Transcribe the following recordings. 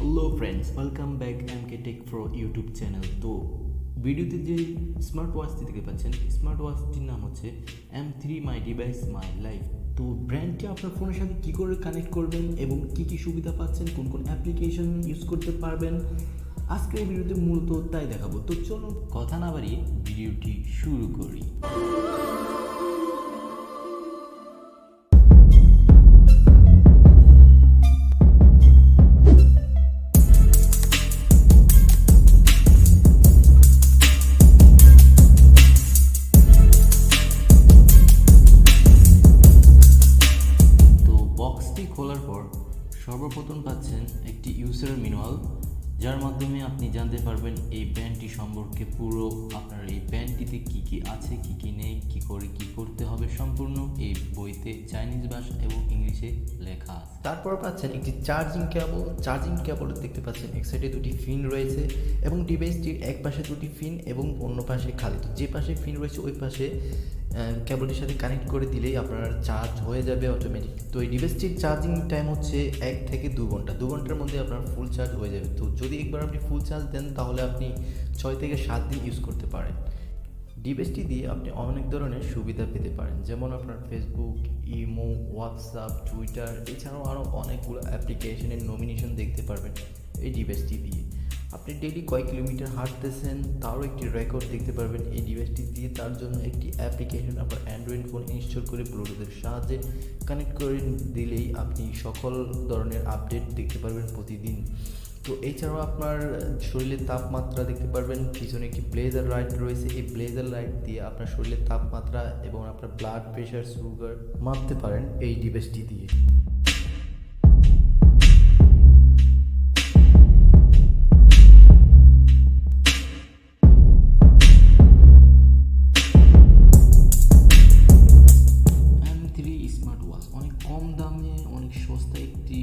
Hello friends, welcome back এমকে take pro YouTube channel. তো ভিডিওতে যে স্মার্ট ওয়াচটি দেখতে পাচ্ছেন, স্মার্ট ওয়াচটির নাম হচ্ছে M3 my device my life. তো ব্র্যান্ডটি আপনার ফোনের সাথে কী করে কানেক্ট করবেন এবং কী কী সুবিধা পাচ্ছেন, কোন কোন অ্যাপ্লিকেশন ইউজ করতে পারবেন, আজকের এই ভিডিওতে মূলত তাই দেখাবো। তো চলুন কথা না বাড়িয়ে ভিডিওটি শুরু করি। বক্সটি খোলার পর সর্বপ্রথম পাচ্ছেন একটি ইউজার ম্যানুয়াল, যার মাধ্যমে আপনি জানতে পারবেন এই ব্যান্ডটি সম্পর্কে পুরো, আপনার এই ব্যান্ডটিতে কী কী আছে, কী কী নেই, কী করে কী করতে হবে, সম্পূর্ণ এই বইতে চাইনিজ ভাষা এবং ইংলিশে লেখা আছে। তারপর পাচ্ছেন একটি চার্জিং কেবল দেখতে পাচ্ছেন এক সাইডে দুটি ফিন রয়েছে এবং ডিভাইসটির এক পাশে দুটি ফিন এবং অন্য পাশে খালি। তো যে পাশে ফিন রয়েছে ওই পাশে কেবলটির সাথে কানেক্ট করে দিলেই আপনার চার্জ হয়ে যাবে অটোমেটিক। তো এই ডিভাইসটির চার্জিং টাইম হচ্ছে 1 থেকে 2 ঘন্টা। 2 ঘন্টার মধ্যে আপনার ফুল চার্জ হয়ে যাবে। তো যদি একবার আপনি ফুল চার্জ দেন তাহলে আপনি 6 থেকে 7 দিন ইউজ করতে পারেন। ডিভাইসটি দিয়ে আপনি অনেক ধরনের সুবিধা পেতে পারেন, যেমন আপনার ফেসবুক, ইমো, হোয়াটসঅ্যাপ, টুইটার, এছাড়াও আরও অনেকগুলো অ্যাপ্লিকেশনের নমিনেশন দেখতে পারবেন এই ডিভাইসটি দিয়ে। আপনি ডেইলি কয়েক কিলোমিটার হাঁটতেছেন তারও একটি রেকর্ড দেখতে পারবেন এই ডিভাইসটি দিয়ে। তার জন্য একটি অ্যাপ্লিকেশন আপনার অ্যান্ড্রয়েড ফোন ইনস্টল করে ব্লুটুথের সাহায্যে কানেক্ট করে দিলেই আপনি সকল ধরনের আপডেট দেখতে পারবেন প্রতিদিন। তো এছাড়াও আপনার শরীরের তাপমাত্রা দেখতে পারবেন। পিছনে একটি ব্লেজার লাইট রয়েছে, এই ব্লেজার লাইট দিয়ে আপনার শরীরের তাপমাত্রা এবং আপনার ব্লাড প্রেশার, সুগার মাপতে পারেন এই ডিভাইসটি দিয়ে। স্মার্ট ওয়াচ অনেক কম দামে, অনেক সস্তা একটি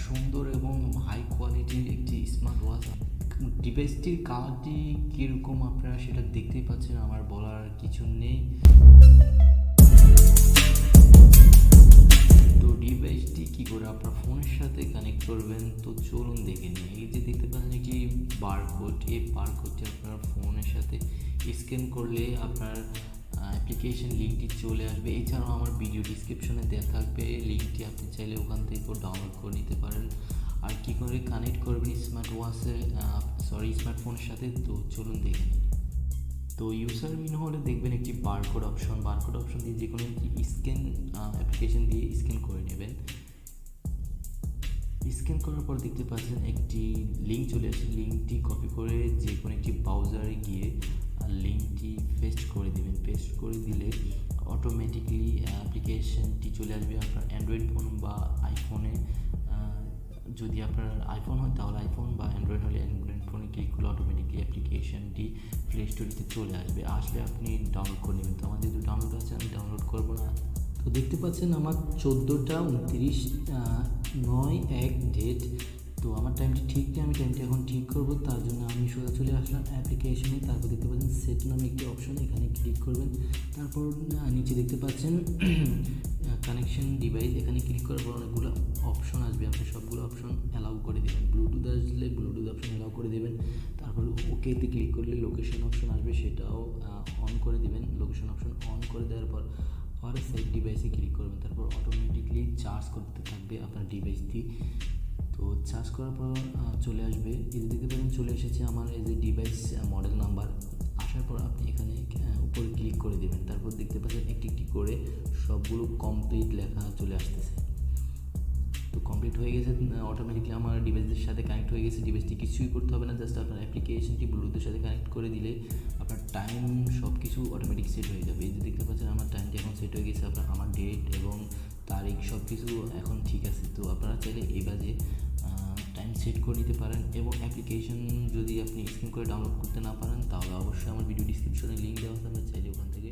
সুন্দর এবং হাই কোয়ালিটির একটি স্মার্ট ওয়াচ। ডিভাইসটির কালারটি কীরকম আপনারা সেটা দেখতেই পাচ্ছেন, আমার বলার কিছু নেই। তো ডিভাইসটি কী করে আপনার ফোনের সাথে কানেক্ট করবেন, তো চলুন দেখে নিই। এই যে দেখতে পাচ্ছেন একটি বারকোড, এই বারকোডটি আপনার ফোনের সাথে স্ক্যান করলে আপনার অ্যাপ্লিকেশন লিঙ্কটি চলে আসবে। এছাড়াও আমার ভিডিও ডিসক্রিপশনে দেওয়া থাকবে লিঙ্কটি, আপনি চাইলে ওখান থেকেও ডাউনলোড করে নিতে পারেন। আর কী করে কানেক্ট করবেন স্মার্টফোনের সাথে, তো চলুন দেখে নিই। তো ইউজার মেনু হলে দেখবেন একটি বারকোড অপশন দিয়ে যে কোনো একটি অ্যাপ্লিকেশন দিয়ে স্ক্যান করে নেবেন। স্ক্যান করার পর দেখতে পাচ্ছেন একটি লিঙ্ক চলে আসে। লিঙ্কটি কপি করে যে কোনো একটি ব্রাউজারে গিয়ে লিঙ্কটি পেস্ট করে দেবেন। পেস্ট করে দিলে অটোমেটিকলি অ্যাপ্লিকেশনটি চলে আসবে আপনার অ্যান্ড্রয়েড ফোন বা আইফোনে। যদি আপনার আইফোন হয় তাহলে আইফোন, বা অ্যান্ড্রয়েড হলে অ্যান্ড্রয়েড ফোনে ক্লিক করলে অটোমেটিকলি অ্যাপ্লিকেশনটি প্লে স্টোরিতে চলে আসবে। আসলে আপনি ডাউনলোড করে নেবেন। তো আমার যেহেতু ডাউনলোড আছে আমি ডাউনলোড করবো না। তো দেখতে পাচ্ছেন আমার 14:29 ডেট। তো আমার টাইমটি ঠিক নেই, আমি টাইমটি এখন ঠিক করবো। তার জন্য আমি সোজা চলে আসলাম অ্যাপ্লিকেশনে। তারপর দেখতে পাচ্ছেন সেট নামে একটি অপশন, এখানে ক্লিক করবেন। তারপর নিচে দেখতে পাচ্ছেন কানেকশন ডিভাইস, এখানে ক্লিক করার পর অনেকগুলো অপশন আসবে। আপনি সবগুলো অপশন অ্যালাউ করে দেবেন। ব্লুটুথ আসলে ব্লুটুথ অপশন অ্যালাউ করে দেবেন। তারপর ওকেতে ক্লিক করলে লোকেশন অপশন আসবে, সেটাও অন করে দেবেন। লোকেশন অপশন অন করে দেওয়ার পর আর সেট ডিভাইসে ক্লিক করবেন। তারপর অটোমেটিকলি চার্জ করতে থাকবে আপনার ডিভাইসটি। তো চার্জ করার পর চলে আসবে, এই দেখতে পাচ্ছেন চলে এসেছে আমার এই যে ডিভাইস মডেল নাম্বার। আসার পর আপনি এখানে উপরে ক্লিক করে দেবেন। তারপর দেখতে পাচ্ছেন একটি একটি করে সবগুলো কমপ্লিট লেখা চলে আসতেছে। তো কমপ্লিট হয়ে গেছে, অটোমেটিকলি আমার ডিভাইসের সাথে কানেক্ট হয়ে গেছে। ডিভাইসটি কিছুই করতে হবে না, জাস্ট আপনার অ্যাপ্লিকেশনটি ব্লুটুথের সাথে কানেক্ট করে দিলে আপনার টাইম সব কিছু অটোমেটিক সেট হয়ে যাবে। এই যে দেখতে পাচ্ছেন আমার টাইমটি এখন সেট হয়ে গেছে। আমার ডেট এবং তারিখ সব কিছু এখন ঠিক আছে। তো আপনারা চাইলে এই বাজে টাইম সেট করে নিতে পারেন। এবং অ্যাপ্লিকেশন যদি আপনি স্ক্যান করে ডাউনলোড করতে না পারেন তাহলে অবশ্যই আমার ভিডিও ডিসক্রিপশনে লিঙ্ক দেওয়া থাকবে, চাইলে ওখান থেকে